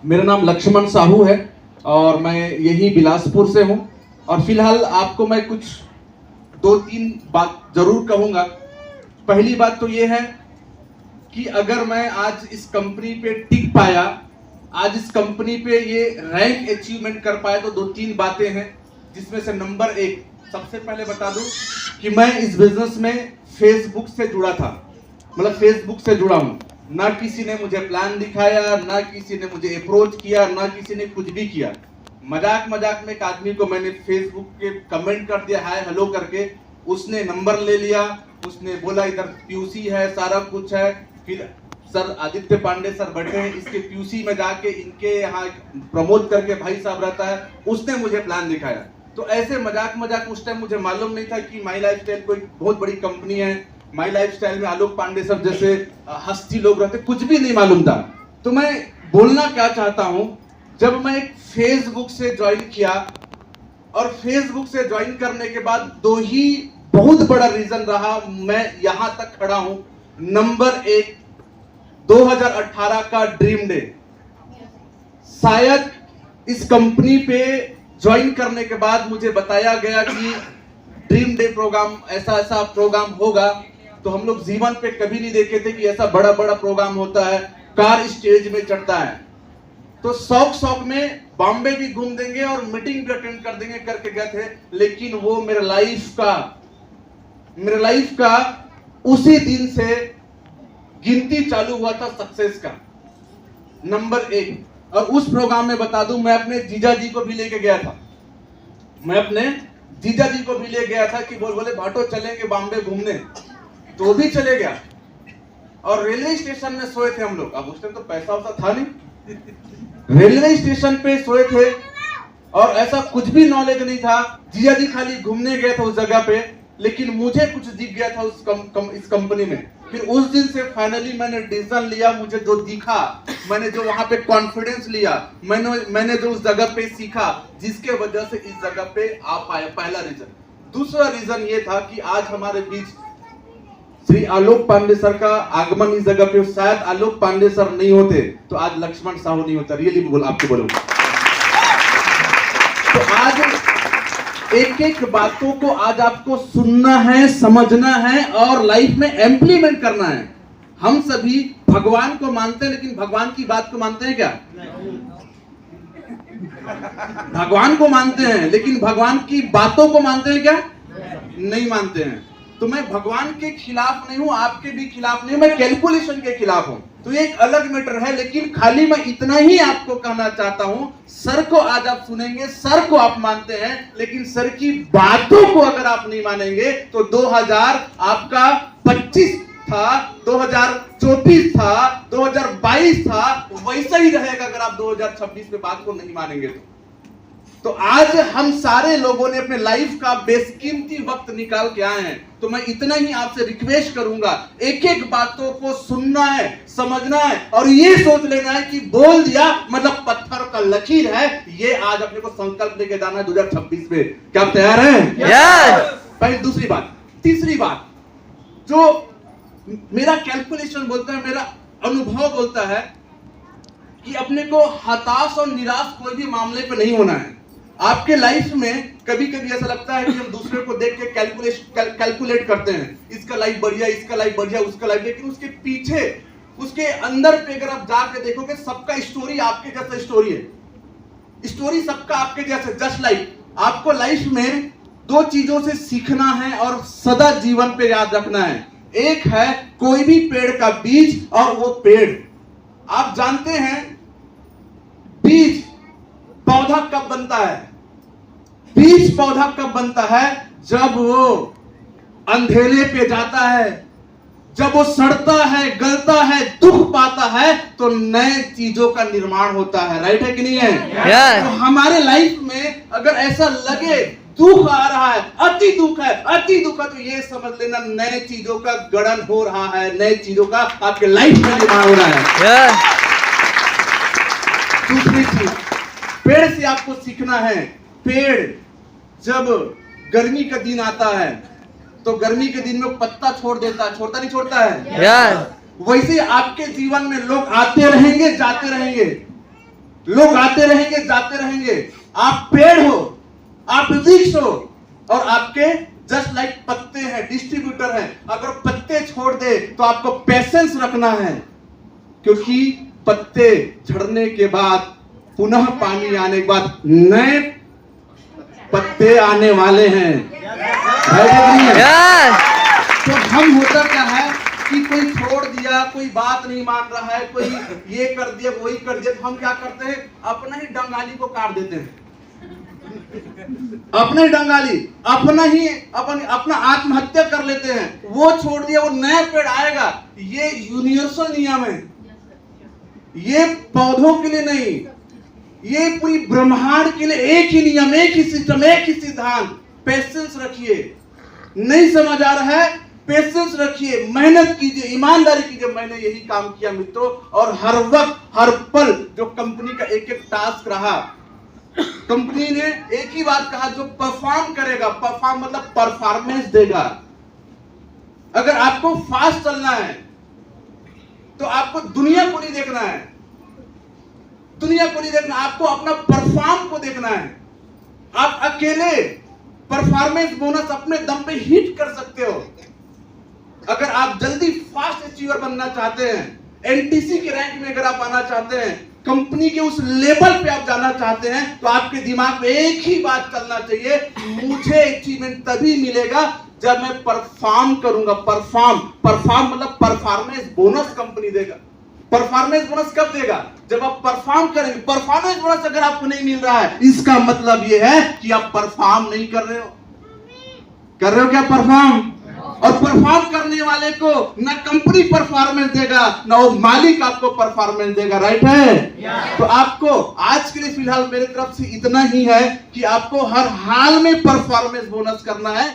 मेरा नाम लक्ष्मण साहू है और मैं यही बिलासपुर से हूं। और फिलहाल आपको मैं कुछ 2-3 बात जरूर कहूंगा। पहली बात तो ये है कि अगर मैं आज इस कंपनी पे टिक पाया, आज इस कंपनी पे ये रैंक अचीवमेंट कर पाया, तो 2-3 बातें हैं, जिसमें से नंबर 1 सबसे पहले बता दूं कि मैं इस बिजनेस में फेसबुक से जुड़ा था। मतलब फेसबुक से जुड़ा हूं। ना किसी ने मुझे प्लान दिखाया, ना किसी ने मुझे अप्रोच किया, ना किसी ने कुछ भी किया। मजाक मजाक में एक आदमी को मैंने फेसबुक के कमेंट कर दिया हाय हेलो करके, उसने नंबर ले लिया, उसने बोला इधर पीयूसी है, सारा कुछ है। फिर सर आदित्य पांडे सर बैठे हैं, इसके पीयूसी में जाके इनके यहाँ प्रमोट करके भाई साहब रहता है, उसने मुझे प्लान दिखाया। तो ऐसे मजाक मजाक उस टाइम मुझे मालूम नहीं था कि माई लाइफस्टाइल कोई बहुत बड़ी कंपनी है। माई लाइफस्टाइल में आलोक पांडे सर जैसे हस्ती लोग रहते, कुछ भी नहीं मालूम था। तो मैं बोलना क्या चाहता हूं, जब मैं एक फेसबुक से ज्वाइन किया और फेसबुक से ज्वाइन करने के बाद 2 ही बहुत बड़ा रीजन रहा मैं यहां तक खड़ा हूं। नंबर 1, 2018 का ड्रीम डे। शायद इस कंपनी पे ज्वाइन करने के बाद मुझे बताया गया कि ड्रीम डे प्रोग्राम, ऐसा ऐसा प्रोग्राम होगा। तो हम लोग जीवन पे कभी नहीं देखे थे कि ऐसा बड़ा बड़ा प्रोग्राम होता है, कार स्टेज में चढ़ता है। तो शौक में बॉम्बे भी घूम देंगे और मीटिंग भी अटेंड कर देंगे करके गए थे। लेकिन वो मेरे लाइफ का उसी दिन से गिनती चालू हुआ था सक्सेस का। नंबर 1। और उस प्रोग्राम में बता दूं, मैं अपने जीजा जी को भी लेके गया था। मैं अपने जीजा जी को भी ले गया था कि बोले भाटो चलेंगे बॉम्बे घूमने, तो भी चले गया। और रेलवे स्टेशन में सोए थे हम लोग। अब उस टाइम तो पैसा वैसा था नहीं, रेलवे स्टेशन पे सोए थे और ऐसा कुछ भी नॉलेज नहीं था। जिया जी खाली घूमने गए थे उस जगह पे, लेकिन मुझे कुछ दिख गया था इस कंपनी में। फिर उस दिन से फाइनली मैंने डिसीजन लिया, मुझे जो दिखा, मैंने जो वहां पे कॉन्फिडेंस लिया, मैंने जो उस जगह पे सीखा, जिसके वजह से इस जगह पे आ पाया। पहला रीजन। दूसरा रीजन ये था कि आज हमारे बीच श्री आलोक पांडे सर का आगमन इस जगह पे। शायद आलोक पांडे सर नहीं होते तो आज लक्ष्मण साहू नहीं होता। रियली आपको बोलूं तो आज एक बातों को आज आपको सुनना है, समझना है और लाइफ में इम्प्लीमेंट करना है। हम सभी भगवान को मानते हैं, लेकिन भगवान की बात को मानते हैं क्या? भगवान को मानते हैं, लेकिन भगवान की बातों को मानते हैं क्या? नहीं मानते हैं। तो मैं भगवान के खिलाफ नहीं हूं, आपके भी खिलाफ नहीं हूं, मैं कैलकुलेशन के खिलाफ हूं। तो ये एक अलग मैटर है। लेकिन खाली मैं इतना ही आपको कहना चाहता हूं, सर को आज आप सुनेंगे, सर को आप मानते हैं, लेकिन सर की बातों को अगर आप नहीं मानेंगे तो 2000 आपका 25 था, 2024 था, 2022 था, वैसा ही रहेगा अगर आप 2026 में बात को नहीं मानेंगे तो आज हम सारे लोगों ने अपने लाइफ का बेशकीमती वक्त निकाल के आए हैं। तो मैं इतना ही आपसे रिक्वेस्ट करूंगा, एक एक बातों को सुनना है, समझना है और ये सोच लेना है कि बोल दिया मतलब पत्थर का लकीर है। ये आज अपने को संकल्प लेके जाना है 2026 में। क्या आप तैयार हैं? यस। पहली, दूसरी बात। तीसरी बात, जो मेरा कैलकुलेशन बोलता है, मेरा अनुभव बोलता है कि अपने को हताश और निराश कोई भी मामले पे नहीं होना है। आपके लाइफ में कभी कभी ऐसा लगता है कि हम दूसरे को देख के कैलकुलेट करते हैं, इसका लाइफ बढ़िया, इसका लाइफ बढ़िया, उसका लाइफ, लेकिन उसके पीछे, उसके अंदर पे अगर आप जाके देखोगे, सबका स्टोरी आपके जैसा स्टोरी है। स्टोरी सबका आपके जैसे, जस्ट लाइक आपको लाइफ में 2 चीजों से सीखना है और सदा जीवन पे याद रखना है। एक है कोई भी पेड़ का बीज, और वो पेड़ आप जानते हैं बीज पौधा कब बनता है? बीज पौधा कब बनता है? जब वो अंधेरे पे जाता है, जब वो सड़ता है, गलता है, दुख पाता है, तो नए चीजों का निर्माण होता है। राइट है कि नहीं है? yes. तो हमारे लाइफ में अगर ऐसा लगे दुख आ रहा है, अति दुख है, तो ये समझ लेना नए चीजों का गठन हो रहा है, नए चीजों का आपके लाइफ में निर्माण हो रहा है। yes. दूसरी चीज, पेड़ से आपको सीखना है। पेड़ जब गर्मी का दिन आता है तो गर्मी के दिन में पत्ता छोड़ देता है, छोड़ता नहीं छोड़ता है? yes. वैसे आपके जीवन में लोग आते रहेंगे, जाते रहेंगे, लोग आते रहेंगे जाते रहेंगे, आप पेड़ हो, आप वृक्ष हो, और आपके जस्ट लाइक पत्ते हैं, डिस्ट्रीब्यूटर हैं। अगर पत्ते छोड़ दे तो आपको पेशेंस रखना है, क्योंकि पत्ते झड़ने के बाद पुनः पानी आने के बाद नए पत्ते आने वाले हैं। तो हम होता क्या है कि कोई छोड़ दिया, कोई बात नहीं मान रहा है, कोई ये कर दिया वही कर दिया, तो हम क्या करते हैं, अपना ही डंगाली को काट देते हैं। अपने डंगाली अपना आत्महत्या कर लेते हैं। वो छोड़ दिया, वो नया पेड़ आएगा। ये यूनिवर्सल नियम है, ये पौधों के लिए नहीं, ये पूरी ब्रह्मांड के लिए एक ही नियम, एक ही सिस्टम, एक ही सिद्धांत। पेशेंस रखिए, नहीं समझ आ रहा है, पेशेंस रखिए, मेहनत कीजिए, ईमानदारी कीजिए। मैंने यही काम किया मित्रों, और हर वक्त हर पल जो कंपनी का एक एक टास्क रहा, कंपनी ने एक ही बात कहा, जो परफॉर्म करेगा, परफॉर्म मतलब परफॉर्मेंस देगा। अगर आपको फास्ट चलना है तो आपको दुनिया को नहीं देखना है, दुनिया को नहीं देखना, आपको अपना परफॉर्म को देखना है। आप अकेले परफॉर्मेंस बोनस अपने दम पे हिट कर सकते हो। अगर आप जल्दी फास्ट अचीवर बनना चाहते हैं, एनटीसी के रैंक में अगर आप आना चाहते हैं, कंपनी के उस लेवल पे आप जाना चाहते हैं, तो आपके दिमाग में एक ही बात चलना चाहिए, मुझे अचीवमेंट तभी मिलेगा जब मैं परफॉर्म करूंगा। परफॉर्म मतलब परफॉर्मेंस बोनस कंपनी देगा। परफॉर्मेंस बोनस कब देगा? जब आप परफॉर्म करेंगे। परफॉर्मेंस बोनस अगर आपको नहीं मिल रहा है, इसका मतलब यह है कि आप परफॉर्म नहीं कर रहे हो। कर रहे हो क्या परफॉर्म? और परफॉर्म करने वाले को ना कंपनी परफॉर्मेंस देगा, ना वो मालिक आपको परफॉर्मेंस देगा। राइट है? तो आपको आज के लिए फिलहाल मेरी तरफ से इतना ही है कि आपको हर हाल में परफॉर्मेंस बोनस करना है।